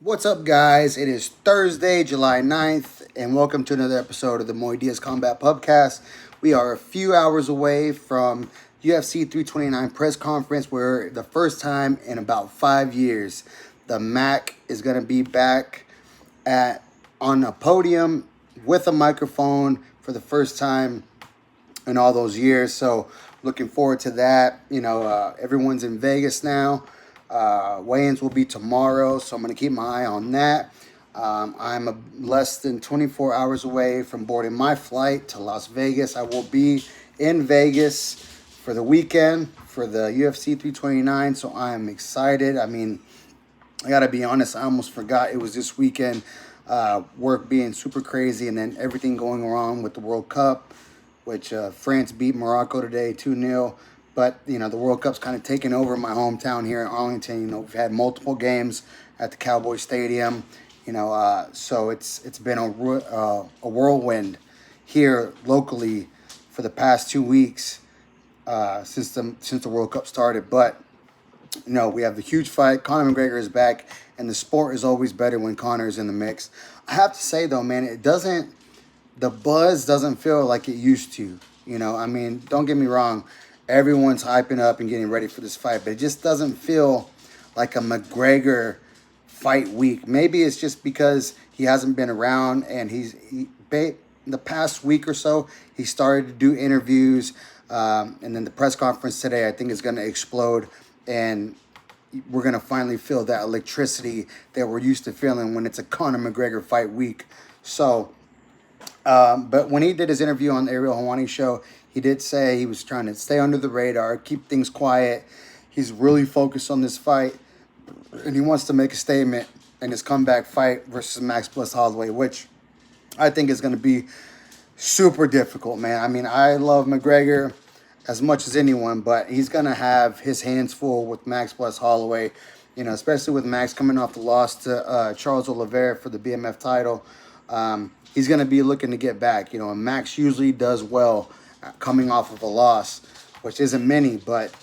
What's up, guys? It is Thursday, July 9th, and welcome to another episode of the Moy Diaz Combat Pubcast. We are a few hours away from UFC 329 press conference, where the first time in about 5 years, the Mac is going to be back at on a podium with a microphone for the first time in all those years. So looking forward to that. Everyone's in Vegas now. Weigh-ins will be tomorrow, so I'm going to keep my eye on that. Less than 24 hours away from boarding my flight to Las Vegas. I will be in Vegas for the weekend for the UFC 329, so I am excited. I mean, I got to be honest, I almost forgot it was this weekend. Work being super crazy, and then everything going wrong with the World Cup, which France beat Morocco today 2-0. But, the World Cup's kind of taken over my hometown here in Arlington. We've had multiple games at the Cowboy Stadium. So it's been a whirlwind here locally for the past 2 weeks since the World Cup started. But we have the huge fight. Connor McGregor is back, and the sport is always better when Connor is in the mix. I have to say, though, man, the buzz doesn't feel like it used to. I mean, don't get me wrong. Everyone's hyping up and getting ready for this fight, but it just doesn't feel like a McGregor fight week. Maybe it's just because he hasn't been around, and the past week or so, he started to do interviews, and then the press conference today, I think, is going to explode, and we're going to finally feel that electricity that we're used to feeling when it's a Conor McGregor fight week. So, but when he did his interview on the Ariel Helwani show, he did say he was trying to stay under the radar, keep things quiet. He's really focused on this fight, and he wants to make a statement in his comeback fight versus Max Plus Holloway, which I think is going to be super difficult, man. I mean, I love McGregor as much as anyone, but he's going to have his hands full with Max Plus Holloway, especially with Max coming off the loss to Charles Oliveira for the BMF title. He's going to be looking to get back, and Max usually does well coming off of a loss, which isn't many, but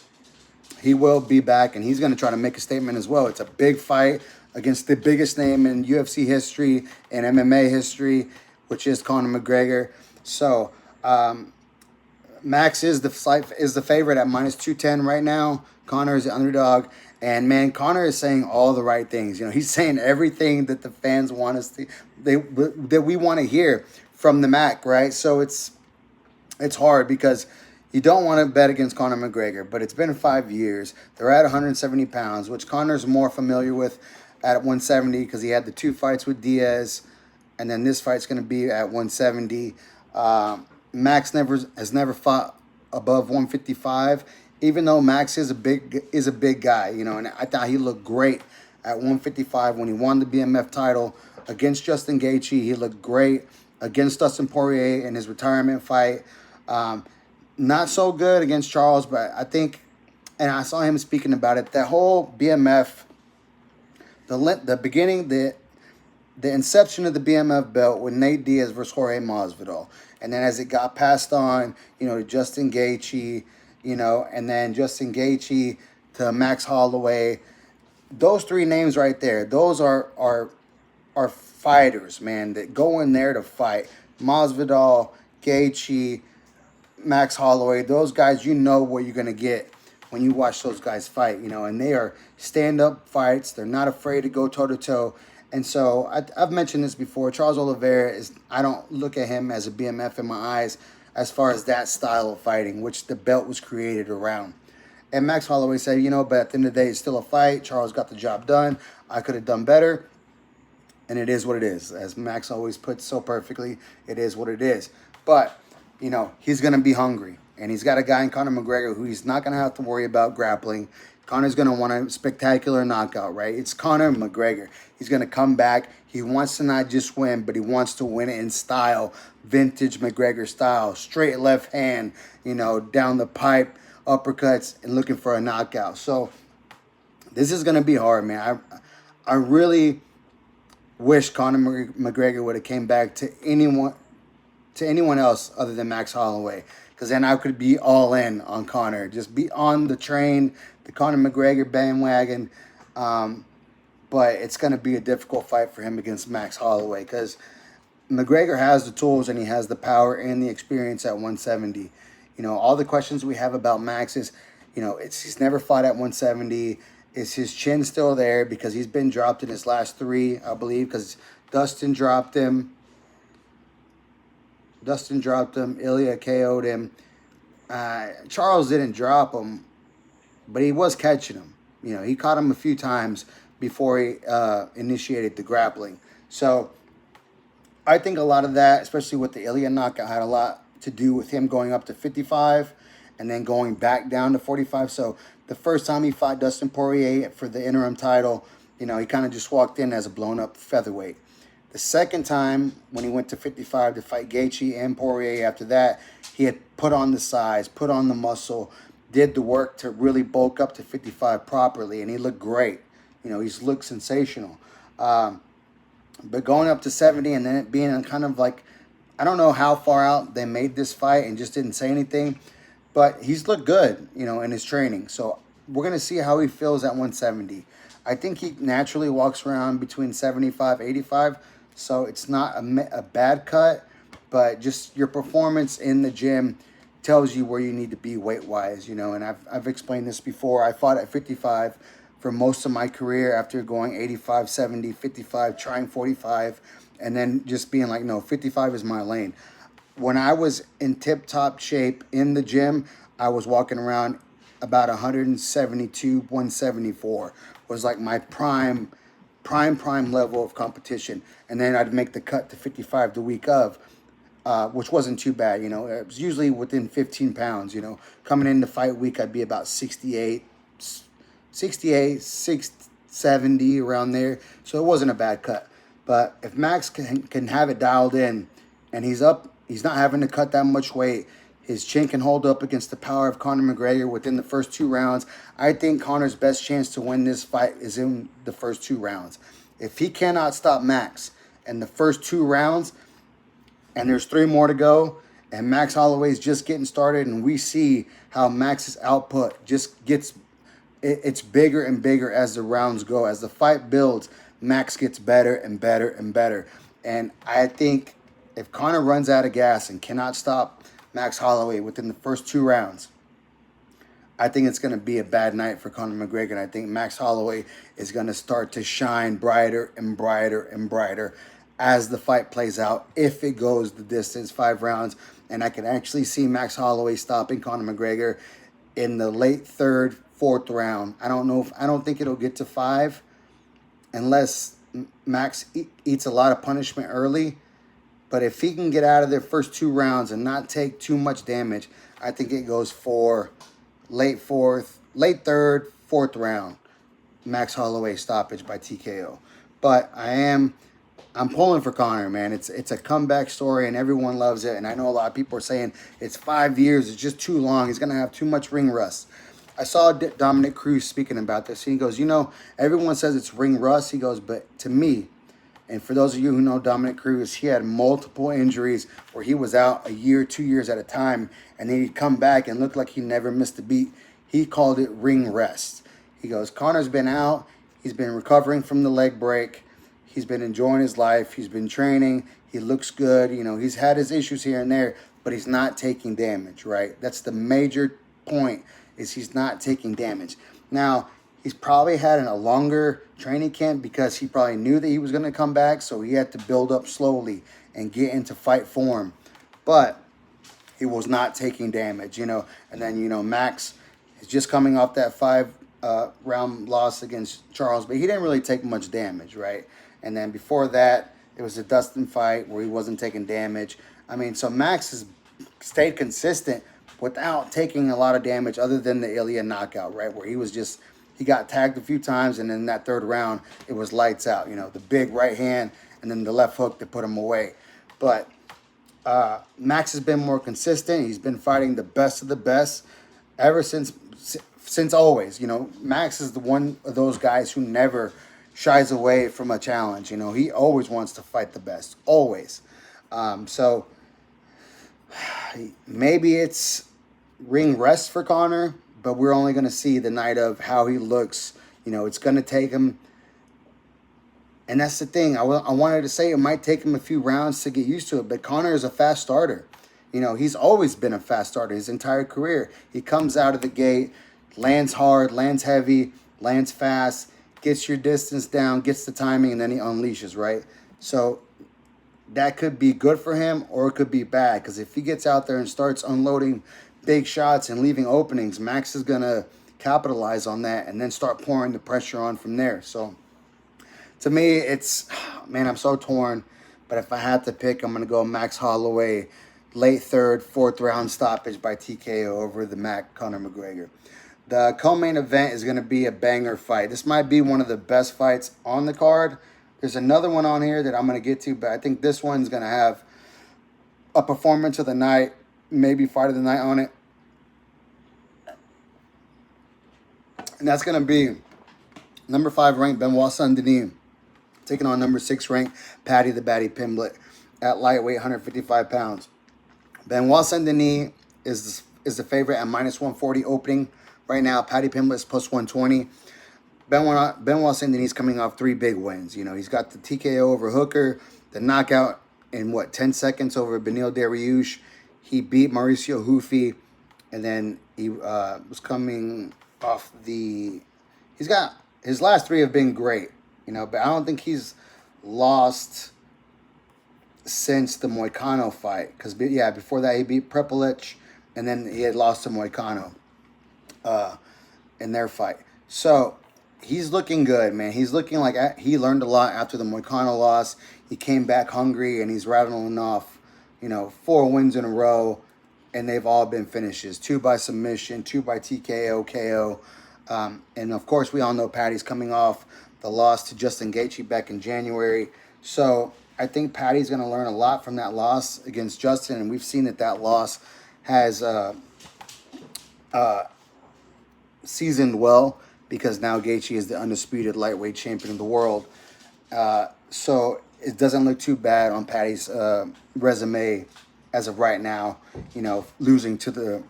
he will be back, and he's going to try to make a statement as well. It's a big fight against the biggest name in UFC history and MMA history, which is Conor McGregor. So Max is the favorite at -210 right now. Conor is the underdog. And, man, Conor is saying all the right things. He's saying everything that the fans want us to, that we want to hear from the Mac, right? So it's hard because you don't want to bet against Conor McGregor, but it's been 5 years. They're at 170 pounds, which Conor's more familiar with at 170 because he had the 2 fights with Diaz, and then this fight's going to be at 170. Max has never fought above 155, even though Max is a big guy, and I thought he looked great at 155 when he won the BMF title against Justin Gaethje. He looked great against Dustin Poirier in his retirement fight. Not so good against Charles, but I think, and I saw him speaking about it, that whole BMF, the beginning, the inception of the BMF belt with Nate Diaz versus Jorge Masvidal. And then as it got passed on, to Justin Gaethje, and then Justin Gaethje to Max Holloway. Those 3 names right there, those are fighters, man, that go in there to fight. Masvidal, Gaethje, Max Holloway, those guys, what you're going to get when you watch those guys fight, and they are stand-up fights. They're not afraid to go toe-to-toe. And so I've mentioned this before. Charles Oliveira I don't look at him as a BMF in my eyes as far as that style of fighting, which the belt was created around. And Max Holloway said, but at the end of the day, it's still a fight. Charles got the job done. I could have done better. And it is what it is. As Max always puts so perfectly, it is what it is. But, he's going to be hungry. And he's got a guy in Conor McGregor who he's not going to have to worry about grappling. Conor's going to want a spectacular knockout, right? It's Conor McGregor. He's going to come back. He wants to not just win, but he wants to win it in style, vintage McGregor style, straight left hand, down the pipe, uppercuts, and looking for a knockout. So this is going to be hard, man. I really wish Conor McGregor would have came back to anyone else other than Max Holloway, because then I could be all in on Conor. Just be on the train, the Conor McGregor bandwagon. but it's going to be a difficult fight for him against Max Holloway because McGregor has the tools and he has the power and the experience at 170. All the questions we have about Max is, he's never fought at 170. Is his chin still there? Because he's been dropped in his last three, I believe, because Dustin dropped him. Ilya KO'd him. Charles didn't drop him, but he was catching him. He caught him a few times before he initiated the grappling. So I think a lot of that, especially with the Ilya knockout, had a lot to do with him going up to 55 and then going back down to 45. So the first time he fought Dustin Poirier for the interim title, he kind of just walked in as a blown-up featherweight. The second time, when he went to 55 to fight Gaethje and Poirier after that, he had put on the size, put on the muscle, did the work to really bulk up to 55 properly, and he looked great. He's looked sensational. But going up to 70 and then it being kind of like, I don't know how far out they made this fight and just didn't say anything, but he's looked good, in his training. So we're going to see how he feels at 170. I think he naturally walks around between 75, 85, so it's not a bad cut, but just your performance in the gym tells you where you need to be weight-wise, and I've explained this before. I fought at 55 for most of my career after going 85, 70, 55, trying 45, and then just being like, no, 55 is my lane. When I was in tip-top shape in the gym, I was walking around about 172, 174 was like my prime level of competition. And then I'd make the cut to 55 the week of, which wasn't too bad. It was usually within 15 pounds. Coming into fight week, I'd be about 68, 670 around there. So it wasn't a bad cut. But if Max can have it dialed in and he's not having to cut that much weight, his chin can hold up against the power of Connor McGregor within the first 2 rounds. I think Connor's best chance to win this fight is in the first 2 rounds. If he cannot stop Max in the first 2 rounds, and there's 3 more to go, and Max Holloway's just getting started, and we see how Max's output just it's bigger and bigger as the rounds go. As the fight builds, Max gets better and better and better. And I think if Connor runs out of gas and cannot stop Max Holloway within the first 2 rounds, I think it's going to be a bad night for Connor McGregor. And I think Max Holloway is going to start to shine brighter and brighter and brighter as the fight plays out, if it goes the distance, 5 rounds. And I can actually see Max Holloway stopping Connor McGregor in the late 3rd, 4th round. I don't think it'll get to 5 unless Max eats a lot of punishment early. But if he can get out of their first 2 rounds and not take too much damage, I think it goes for late 3rd, 4th round, Max Holloway stoppage by TKO. But I'm pulling for Connor, man. It's a comeback story and everyone loves it. And I know a lot of people are saying it's 5 years, it's just too long. He's going to have too much ring rust. I saw Dominic Cruz speaking about this. He goes, everyone says it's ring rust. He goes, but to me, and for those of you who know Dominic Cruz, he had multiple injuries where he was out a year, 2 years at a time, and then he'd come back and look like he never missed a beat. He called it ring rest. He goes, Connor's been out. He's been recovering from the leg break. He's been enjoying his life. He's been training. He looks good. He's had his issues here and there, but he's not taking damage, right? That's the major point, is he's not taking damage. Now, he's probably had a longer training camp because he probably knew that he was going to come back, so he had to build up slowly and get into fight form. But he was not taking damage, And then, Max is just coming off that 5-round loss against Charles, but he didn't really take much damage, right? And then before that, it was a Dustin fight where he wasn't taking damage. So Max has stayed consistent without taking a lot of damage other than the Ilya knockout, right? Where he got tagged a few times, and in that 3rd round, it was lights out. The big right hand and then the left hook to put him away. But Max has been more consistent. He's been fighting the best of the best ever since always. Max is the one of those guys who never shies away from a challenge. He always wants to fight the best, always. So maybe it's ring rest for Connor, but we're only going to see the night of how he looks. It's going to take him And that's the thing. I wanted to say it might take him a few rounds to get used to it, but Connor is a fast starter. He's always been a fast starter his entire career. He comes out of the gate, lands hard, lands heavy, lands fast, gets your distance down, gets the timing, and then he unleashes, right? So that could be good for him or it could be bad, because if he gets out there and starts unloading big shots and leaving openings, Max is going to capitalize on that and then start pouring the pressure on from there. So to me, it's, man, I'm so torn. But if I had to pick, I'm going to go Max Holloway, late third, fourth round stoppage by TKO over the Connor McGregor. The co-main event is going to be a banger fight. This might be one of the best fights on the card. There's another one on here that I'm going to get to, but I think this one's going to have a performance of the night, maybe fight of the night on it. And that's going to be number 5 ranked Benoit Saint-Denis taking on number 6 ranked Paddy the Baddy Pimblett at lightweight, 155 pounds. Benoit Saint-Denis is the favorite at minus 140 opening right now. Paddy Pimblett is plus 120. Benoit Saint-Denis coming off 3 big wins. He's got the TKO over Hooker, the knockout in 10 seconds over Beneil Dariush. He beat Mauricio Hufi, and then he was coming off he's got, his last 3 have been great, but I don't think he's lost since the Moicano fight. Because, before that he beat Prepelic, and then he had lost to Moicano in their fight. So he's looking good, man. He's looking like he learned a lot after the Moicano loss. He came back hungry, and he's rattling off, 4 wins in a row, and they've all been finishes. 2 by submission, 2 by TKO, KO. And, of course, we all know Paddy's coming off the loss to Justin Gaethje back in January. So I think Paddy's going to learn a lot from that loss against Justin, and we've seen that loss has seasoned well, because now Gaethje is the undisputed lightweight champion of the world. So it doesn't look too bad on Paddy's resume as of right now, losing to the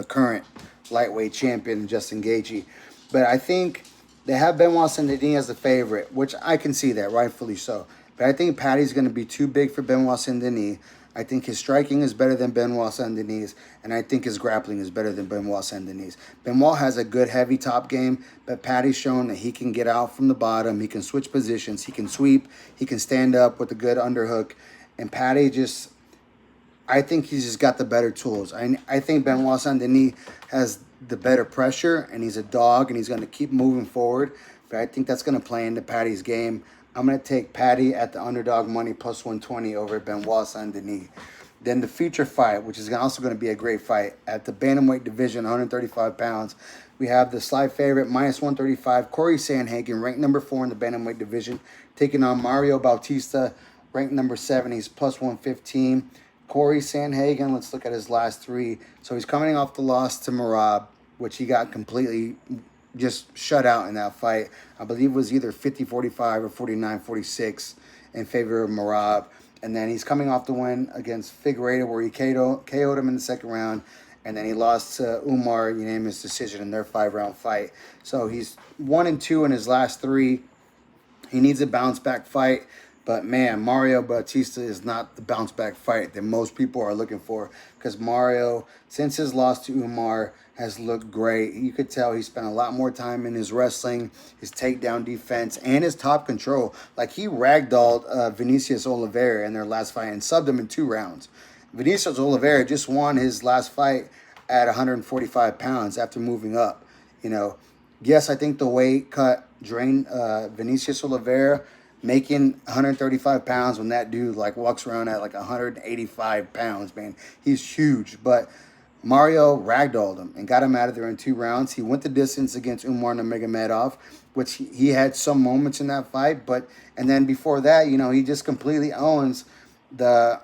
current lightweight champion, Justin Gaethje. But I think they have Benoit Saint-Denis as the favorite, which I can see that, rightfully so. But I think Paddy's going to be too big for Benoit Saint-Denis. I think his striking is better than Benoit Saint-Denis, and I think his grappling is better than Benoit Saint-Denis. Benoit has a good heavy top game, but Paddy's shown that he can get out from the bottom, he can switch positions, he can sweep, he can stand up with a good underhook, and Paddy I think he's just got the better tools. I think Benoit Saint-Denis has the better pressure, and he's a dog, and he's going to keep moving forward, but I think that's going to play into Paddy's game. I'm going to take Paddy at the underdog money plus 120 over Benoit Saint-Denis. Then the future fight, which is also going to be a great fight, at the bantamweight division, 135 pounds, we have the slight favorite, minus 135, Corey Sandhagen, ranked number 4 in the bantamweight division, taking on Mario Bautista, ranked number 7. He's plus 115. Corey Sandhagen, let's look at his last 3. So he's coming off the loss to Merab, which he got completely just shut out in that fight. I believe it was either 50-45 or 49-46 in favor of Merab. And then he's coming off the win against Figueiredo, where he KO'd him in the second round. And then he lost to Umar unanimous decision in their 5-round fight. So he's 1-2 in his last 3. He needs a bounce-back fight. But, man, Mario Bautista is not the bounce-back fight that most people are looking for. Because Mario, since his loss to Umar, has looked great. You could tell he spent a lot more time in his wrestling, his takedown defense, and his top control. Like, he ragdolled Vinicius Oliveira in their last fight and subbed him in 2 rounds. Vinicius Oliveira just won his last fight at 145 pounds after moving up. Yes, I think the weight cut drained Vinicius Oliveira, making 135 pounds when that dude walks around at 185 pounds, man. He's huge. But Mario ragdolled him and got him out of there in 2 rounds. He went the distance against Umar Nurmagomedov, which he had some moments in that fight. And then before that, he just completely owns the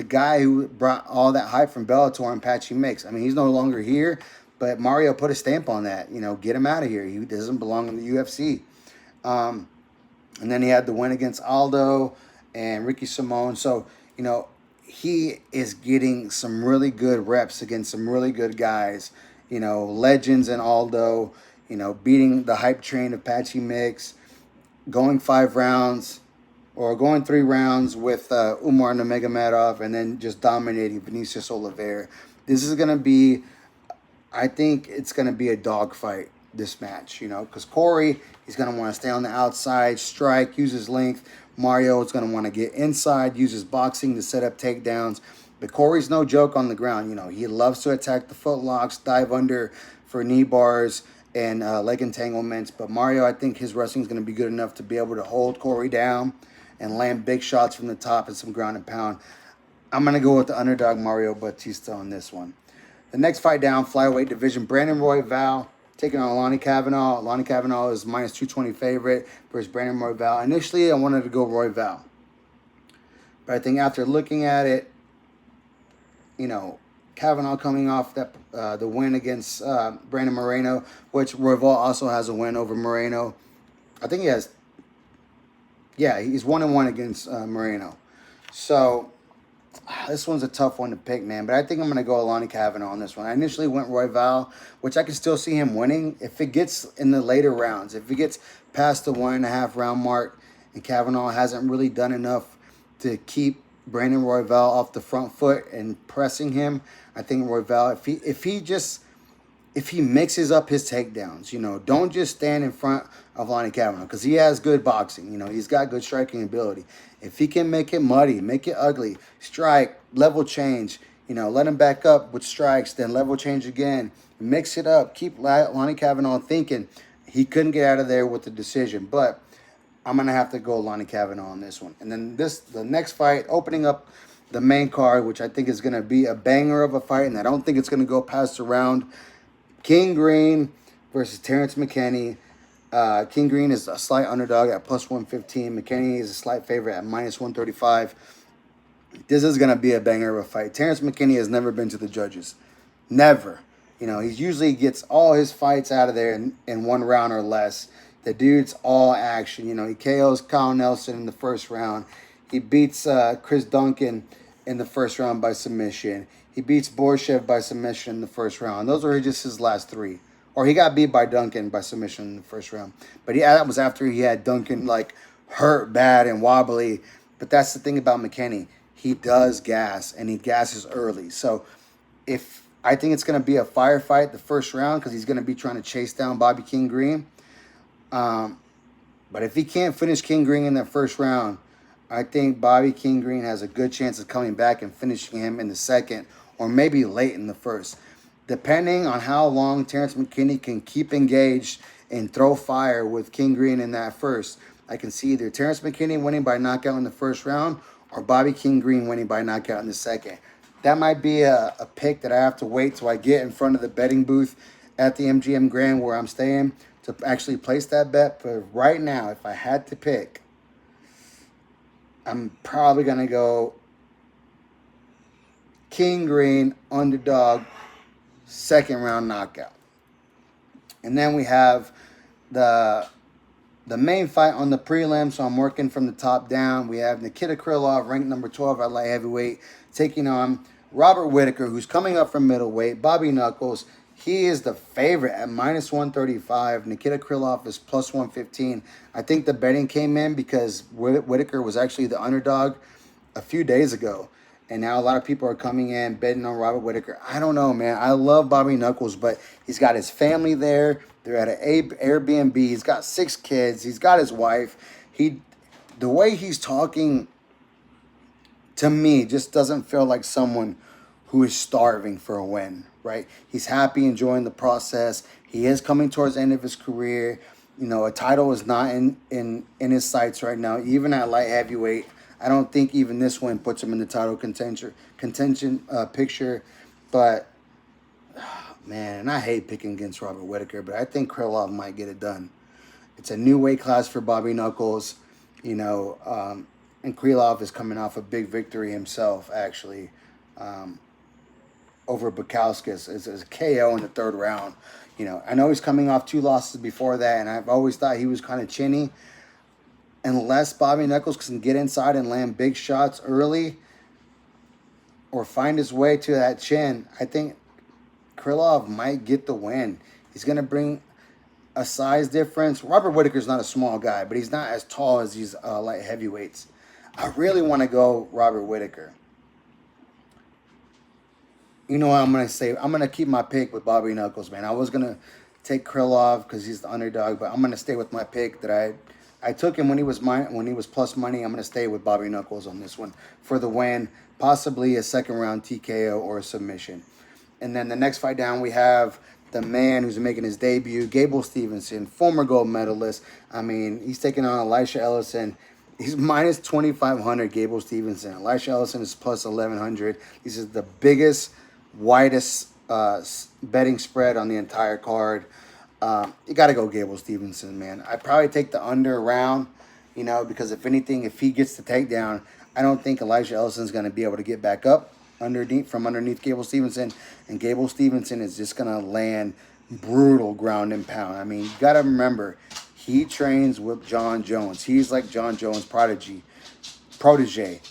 guy who brought all that hype from Bellator and Patchy Mix. I mean, he's no longer here, but Mario put a stamp on that. Get him out of here. He doesn't belong in the UFC. And then he had the win against Aldo and Ricky Simone. So, he is getting some really good reps against some really good guys. Legends and Aldo, beating the hype train of Patchy Mix, going 5 rounds or going 3 rounds with Umar Nurmagomedov and then just dominating Vinicius Oliveira. This is going to be, I think it's going to be a dogfight, this match, because Corey, he's going to want to stay on the outside, strike, use his length. Mario is going to want to get inside, use his boxing to set up takedowns. But Corey's no joke on the ground. He loves to attack the footlocks, dive under for knee bars and leg entanglements. But Mario, I think his wrestling is going to be good enough to be able to hold Corey down and land big shots from the top and some ground and pound. I'm going to go with the underdog Mario Batista on this one. The next fight down, flyweight division, Brandon Royval taking on Lonnie Kavanaugh. Lonnie Kavanaugh is minus 220 favorite versus Brandon Royval. Initially, I wanted to go Royval. But I think after looking at it, Kavanaugh coming off the win against Brandon Moreno, which Royval also has a win over Moreno. I think he has, he's 1-1 against Moreno. So this one's a tough one to pick, man. But I think I'm going to go Lonnie Kavanaugh on this one. I initially went Royval, which I can still see him winning if it gets in the later rounds. If it gets past the 1.5 round mark and Kavanaugh hasn't really done enough to keep Brandon Royval off the front foot and pressing him, I think Royval, if he mixes up his takedowns, don't just stand in front of Lonnie Kavanaugh because he has good boxing. He's got good striking ability. If he can make it muddy, make it ugly, strike, level change, let him back up with strikes, then level change again, mix it up, keep Lonnie Kavanaugh thinking he couldn't get out of there with the decision. But I'm going to have to go Lonnie Kavanaugh on this one. And then the next fight, opening up the main card, which I think is going to be a banger of a fight, and I don't think it's going to go past the round. King Green versus Terrence McKinney. King Green is a slight underdog at plus 115. McKinney is a slight favorite at minus 135. This is going to be a banger of a fight. Terrence McKinney has never been to the judges. Never. He usually gets all his fights out of there in 1 round or less. The dude's all action. He KOs Kyle Nelson in the first round. He beats Chris Duncan in the first round by submission. He beats Borshev by submission in the first round. Those were just his last 3. Or he got beat by Duncan by submission in the first round. But that was after he had Duncan hurt bad and wobbly. But that's the thing about McKinney. He does gas, and he gasses early. So I think it's going to be a firefight the first round because he's going to be trying to chase down Bobby King Green. But if he can't finish King Green in that first round, I think Bobby King Green has a good chance of coming back and finishing him in the second or maybe late in the first. Depending on how long Terrence McKinney can keep engaged and throw fire with King Green in that first, I can see either Terrence McKinney winning by knockout in the first round or Bobby King Green winning by knockout in the second. That might be a pick that I have to wait till I get in front of the betting booth at the MGM Grand where I'm staying to actually place that bet. But right now, if I had to pick, I'm probably going to go King Green, underdog, second round knockout. And then we have the main fight on the prelim, so I'm working from the top down. We have Nikita Krylov, ranked number 12 at light heavyweight, taking on Robert Whittaker, who's coming up from middleweight. Bobby Knuckles, he is the favorite at minus 135. Nikita Krylov is plus 115. I think the betting came in because Whittaker was actually the underdog a few days ago. And now a lot of people are coming in, betting on Robert Whittaker. I don't know, man. I love Bobby Knuckles, but he's got his family there. They're at an Airbnb. He's got 6 kids. He's got his wife. The way he's talking to me just doesn't feel like someone who is starving for a win, right? He's happy, enjoying the process. He is coming towards the end of his career. A title is not in his sights right now, even at light heavyweight. I don't think even this win puts him in the title contention picture. But, man, and I hate picking against Robert Whittaker, but I think Krylov might get it done. It's a new weight class for Bobby Knuckles, and Krylov is coming off a big victory himself, actually, over Bukowskis. It's a KO in the 3rd round. I know he's coming off 2 losses before that, and I've always thought he was kind of chinny. Unless Bobby Knuckles can get inside and land big shots early or find his way to that chin, I think Krylov might get the win. He's going to bring a size difference. Robert Whitaker's not a small guy, but he's not as tall as these light heavyweights. I really want to go Robert Whitaker. You know what I'm gonna say? I'm gonna keep my pick with Bobby Knuckles, man. I was gonna take Krylov because he's the underdog, but I'm gonna stay with my pick that I took him when he was plus money. I'm gonna stay with Bobby Knuckles on this one for the win, possibly a second round TKO or a submission. And then the next fight down, we have the man who's making his debut, Gable Stevenson, former gold medalist. I mean, he's taking on Elisha Ellison. He's minus 2,500, Gable Stevenson. Elisha Ellison is plus 1,100. This is the biggest, widest betting spread on the entire card. You got to go Gable Stevenson, man. I'd probably take the under around, because if anything, if he gets the takedown, I don't think Elisha Ellison's going to be able to get back up from underneath Gable Stevenson. And Gable Stevenson is just going to land brutal ground and pound. I mean, you got to remember, he trains with John Jones. He's like John Jones' protege.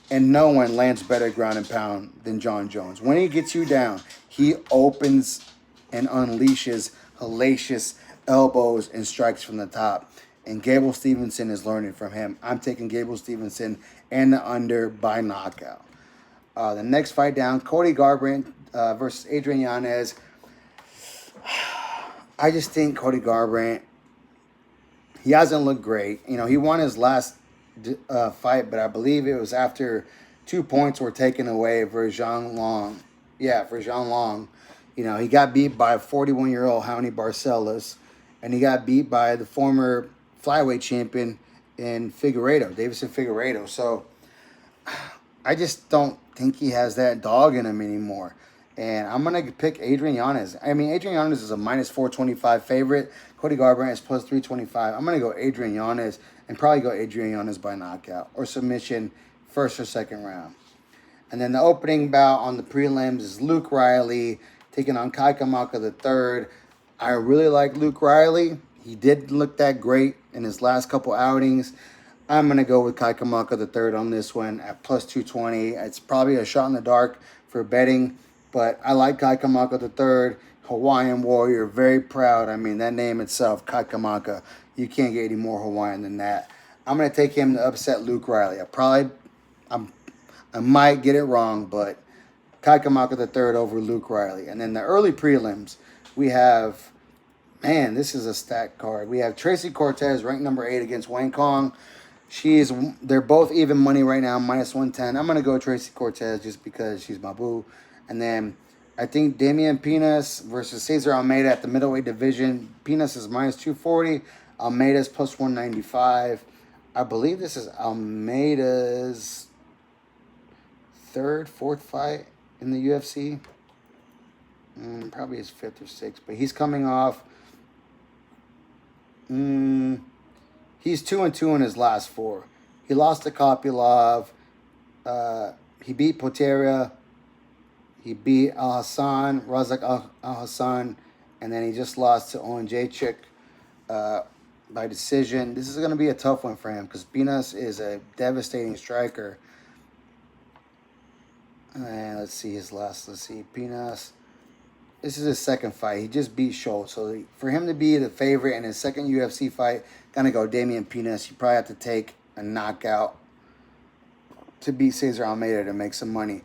And no one lands better ground and pound than John Jones. When he gets you down, he opens and unleashes hellacious elbows and strikes from the top. And Gable Stevenson is learning from him. I'm taking Gable Stevenson and the under by knockout. The next fight down, Cody Garbrandt versus Adrian Yanez. I just think Cody Garbrandt, he hasn't looked great. He won his last fight, but I believe it was after 2 points were taken away for Zhang Long. Yeah, for Zhang Long. He got beat by 41-year-old Johnny Barcelos, and he got beat by the former flyweight champion in Davison Figueiredo. So I just don't think he has that dog in him anymore. And I'm going to pick Adrian Yanez. I mean, Adrian Yanez is a minus 425 favorite. Cody Garbrandt is plus 325. I'm going to go Adrian Yanez and probably go Adrian Yanez by knockout or submission, first or second round. And then the opening bout on the prelims is Luke Riley taking on Kai Kamaka III. I really like Luke Riley. He did look that great in his last couple outings. I'm going to go with Kai Kamaka III on this one at plus 220. It's probably a shot in the dark for betting, but I like Kai Kamaka III, Hawaiian warrior, very proud. I mean, that name itself, Kai Kamaka, you can't get any more Hawaiian than that. I'm going to take him to upset Luke Riley. I might get it wrong, but Kai Kamaka III over Luke Riley. And then the early prelims, we have, man, this is a stacked card. We have Tracy Cortez, ranked number 8 against Wang Kong. They're both even money right now, minus 110. I'm going to go Tracy Cortez just because she's my boo. And then I think Damian Pinas versus Cesar Almeida at the middleweight division. Pinas is minus 240. Almeida's plus 195. I believe this is Almeida's fourth fight in the UFC. Probably his 5th or 6th. But he's coming off. He's 2-2 in his last 4. He lost to Kopylov. He beat Poteria. He beat Razak Al-Hassan. And then he just lost to Owen Jacek by decision. This is going to be a tough one for him because Pinas is a devastating striker. And let's see Pinas. This is his second fight. He just beat Schultz. So for him to be the favorite in his second UFC fight, gonna go Damian Pinas. You probably have to take a knockout to beat Cesar Almeida to make some money.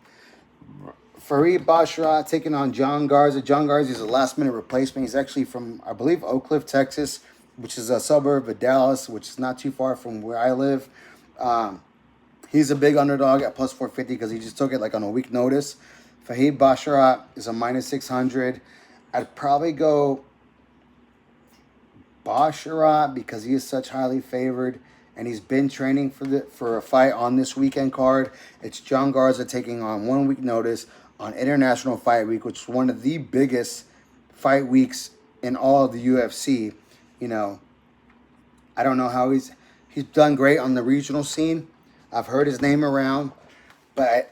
Farid Basharat taking on John Garza. John Garza is a last-minute replacement. He's actually from, I believe, Oak Cliff, Texas, which is a suburb of Dallas, which is not too far from where I live. He's a big underdog at plus 450 because he just took it like on a week notice. Farid Basharat is a minus 600. I'd probably go Basharat because he is such highly favored and he's been training for a fight on this weekend card. It's John Garza taking on 1 week notice on International Fight Week, which is one of the biggest fight weeks in all of the UFC. I don't know how he's done great on the regional scene. I've heard his name around, but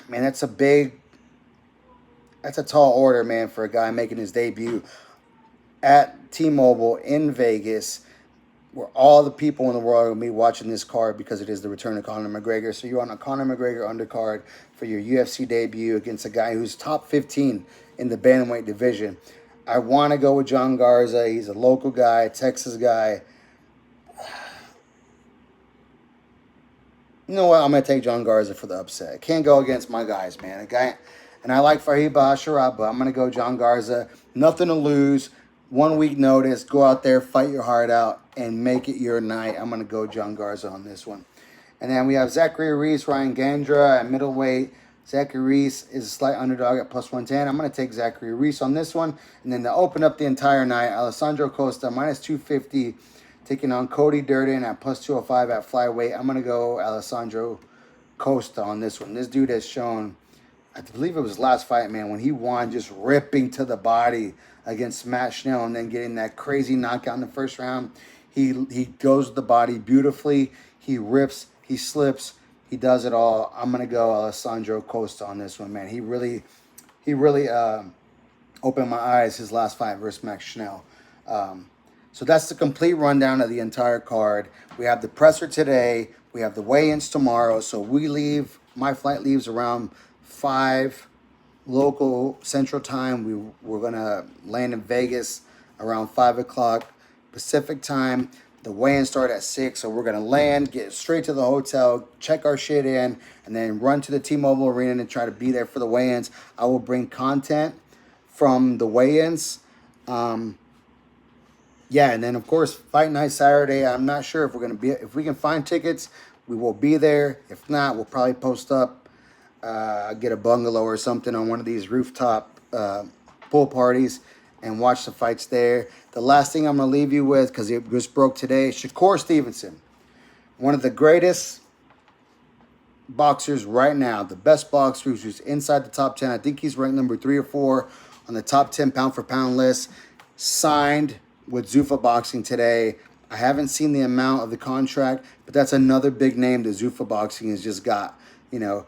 man, that's a tall order, man, for a guy making his debut at T-Mobile in Vegas, where all the people in the world are going to be watching this card because it is the return of Connor McGregor. So you're on a Connor McGregor undercard for your UFC debut against a guy who's top 15 in the bantamweight division. I want to go with John Garza. He's a local guy, Texas guy. You know what? I'm going to take John Garza for the upset. Can't go against my guys, man. And I like Fahid Basharat, but I'm going to go John Garza. Nothing to lose. 1 week notice. Go out there, fight your heart out, and make it your night. I'm going to go John Garza on this one. And then we have Zachary Reese, Ryan Gandra at middleweight. Zachary Reese is a slight underdog at plus 110. I'm going to take Zachary Reese on this one. And then to open up the entire night, Alessandro Costa, minus 250, taking on Cody Durden at plus 205 at flyweight. I'm going to go Alessandro Costa on this one. This dude has shown, I believe it was his last fight, man, when he won, just ripping to the body against Matt Schnell and then getting that crazy knockout in the first round. He goes to the body beautifully. He rips, he slips, he does it all. I'm going to go Alessandro Costa on this one, man. He really opened my eyes his last fight versus Max Schnell. So that's the complete rundown of the entire card. We have the presser today. We have the weigh-ins tomorrow. So we leave, my flight leaves around 5 local Central Time. We're going to land in Vegas around 5 o'clock Pacific Time. The weigh-ins start at 6, so we're going to land, get straight to the hotel, check our shit in, and then run to the T-Mobile Arena and try to be there for the weigh-ins. I will bring content from the weigh-ins. Yeah, and then, of course, fight night Saturday. I'm not sure if we're going to be, if we can find tickets, we will be there. If not, we'll probably post up, get a bungalow or something on one of these rooftop pool parties and watch the fights there. The last thing I'm going to leave you with, because it just broke today, Shakur Stevenson, one of the greatest boxers right now, the best boxer who's inside the top 10. I think he's ranked number 3 or 4 on the top 10 pound-for-pound list, signed with Zuffa Boxing today. I haven't seen the amount of the contract, but that's another big name that Zuffa Boxing has just got. You know,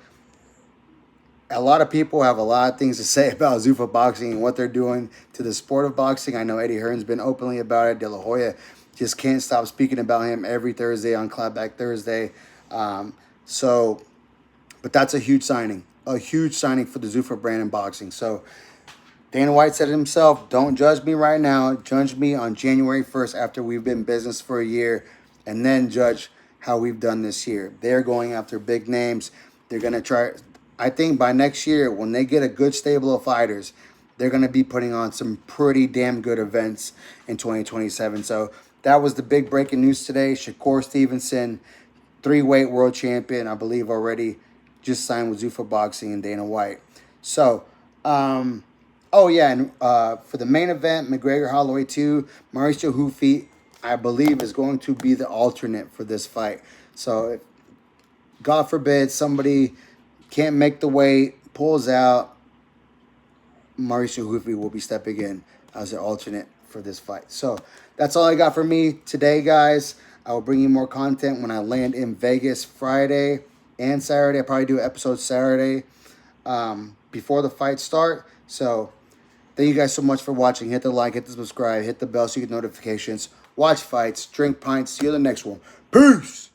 a lot of people have a lot of things to say about Zuffa Boxing and what they're doing to the sport of boxing. I know Eddie Hearn's been openly about it. De La Hoya just can't stop speaking about him every Thursday on Clapback Thursday. But that's a huge signing for the Zuffa brand in boxing. So Dana White said it himself, don't judge me right now. Judge me on January 1st after we've been in business for a year, and then judge how we've done this year. They're going after big names. They're going to try. I think by next year, when they get a good stable of fighters, they're going to be putting on some pretty damn good events in 2027. So that was the big breaking news today. Shakur Stevenson, 3-weight world champion, I believe already, just signed with Zuffa Boxing and Dana White. So, oh, yeah, and for the main event, McGregor Holloway 2, Mauricio Hufi, I believe, is going to be the alternate for this fight. So, if, God forbid, somebody can't make the weight, pulls out, Mauricio Hufi will be stepping in as an alternate for this fight. So, that's all I got for me today, guys. I will bring you more content when I land in Vegas Friday and Saturday. I'll probably do an episode Saturday before the fights start. So, thank you guys so much for watching. Hit the like, hit the subscribe, hit the bell so you get notifications. Watch fights, drink pints. See you in the next one. Peace!